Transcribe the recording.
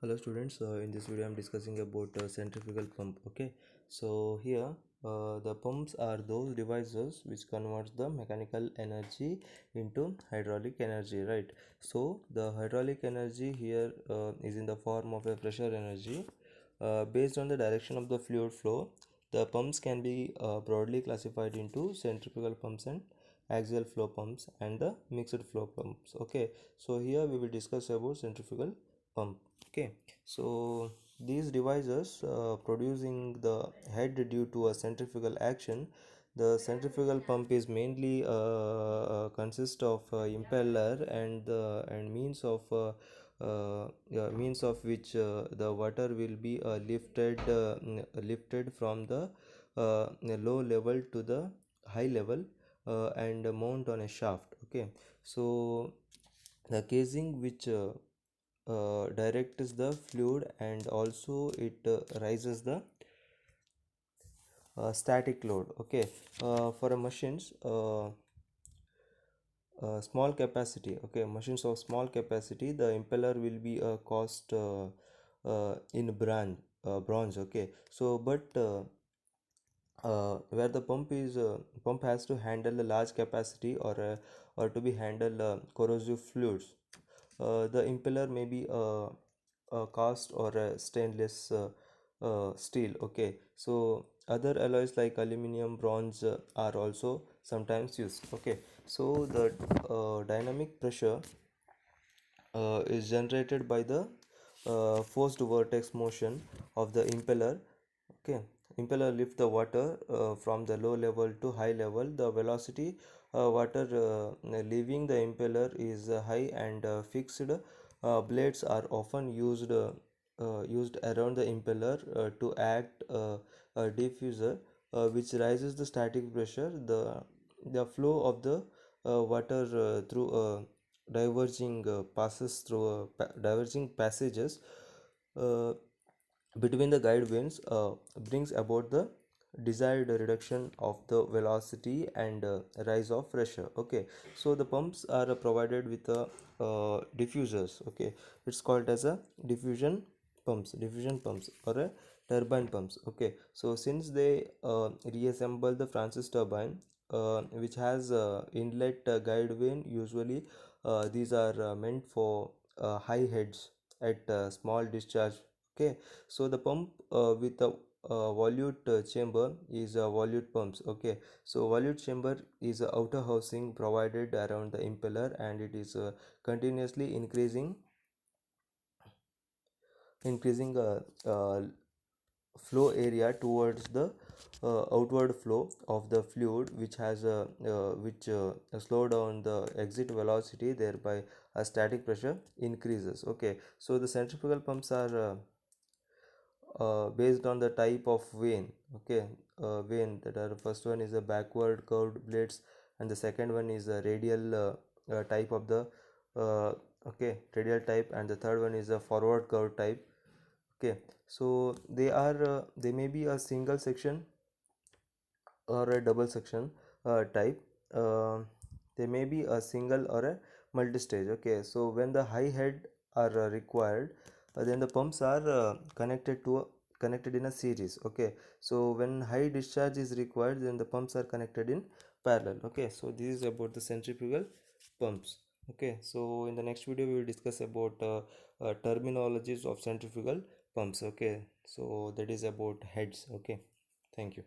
Hello students, in this video I am discussing about centrifugal pump. Okay, so here the pumps are those devices which converts the mechanical energy into hydraulic energy, right? So the hydraulic energy here is in the form of a pressure energy. Based on the direction of the fluid flow, the pumps can be broadly classified into centrifugal pumps and axial flow pumps and the mixed flow pumps. Okay, so here we will discuss about centrifugal pump. Okay, so these devices producing the head due to a centrifugal action. The centrifugal pump is mainly consist of impeller and means of which the water will be lifted from the low level to the high level and mount on a shaft. Okay, so the casing which directs the fluid and also it rises the static load. Okay, for a machines small capacity, okay, machines of small capacity, the impeller will be a cost in bronze. Okay, so but where the pump has to handle a large capacity or to be handle corrosive fluids, the impeller may be a cast or a stainless steel. Okay, so other alloys like aluminum, bronze are also sometimes used. Okay, so the dynamic pressure is generated by the forced vortex motion of the impeller. Okay, impeller lift the water from the low level to high level. The velocity water leaving the impeller is high and fixed blades are often used around the impeller to act a diffuser which rises the static pressure. The flow of the water through diverging passages uh, between the guide vanes brings about the desired reduction of the velocity and rise of pressure. Okay, so the pumps are provided with diffusers. Okay, it's called as a diffusion pumps or a turbine pumps. Okay, so since they reassemble the Francis turbine which has inlet guide vane, usually these are meant for high heads at small discharge. Okay, so the pump with the volute chamber is volute pumps. Okay, so volute chamber is a outer housing provided around the impeller and it is continuously increasing flow area towards the outward flow of the fluid, which has which slow down the exit velocity, thereby a static pressure increases. Okay, so the centrifugal pumps are based on the type of vane. Okay, vane that are, first one is a backward curved blades and the second one is a radial type of the uh, okay, radial type, and the third one is a forward curved type. Okay, so they may be a single section or a double section type. uh, they may be a single or a multi-stage. Okay, so when the high head are required, then the pumps are connected in a series. Okay, so when high discharge is required, then the pumps are connected in parallel. Okay, so this is about the centrifugal pumps. Okay, so in the next video we will discuss about terminologies of centrifugal pumps. Okay, so that is about heads. Okay, thank you.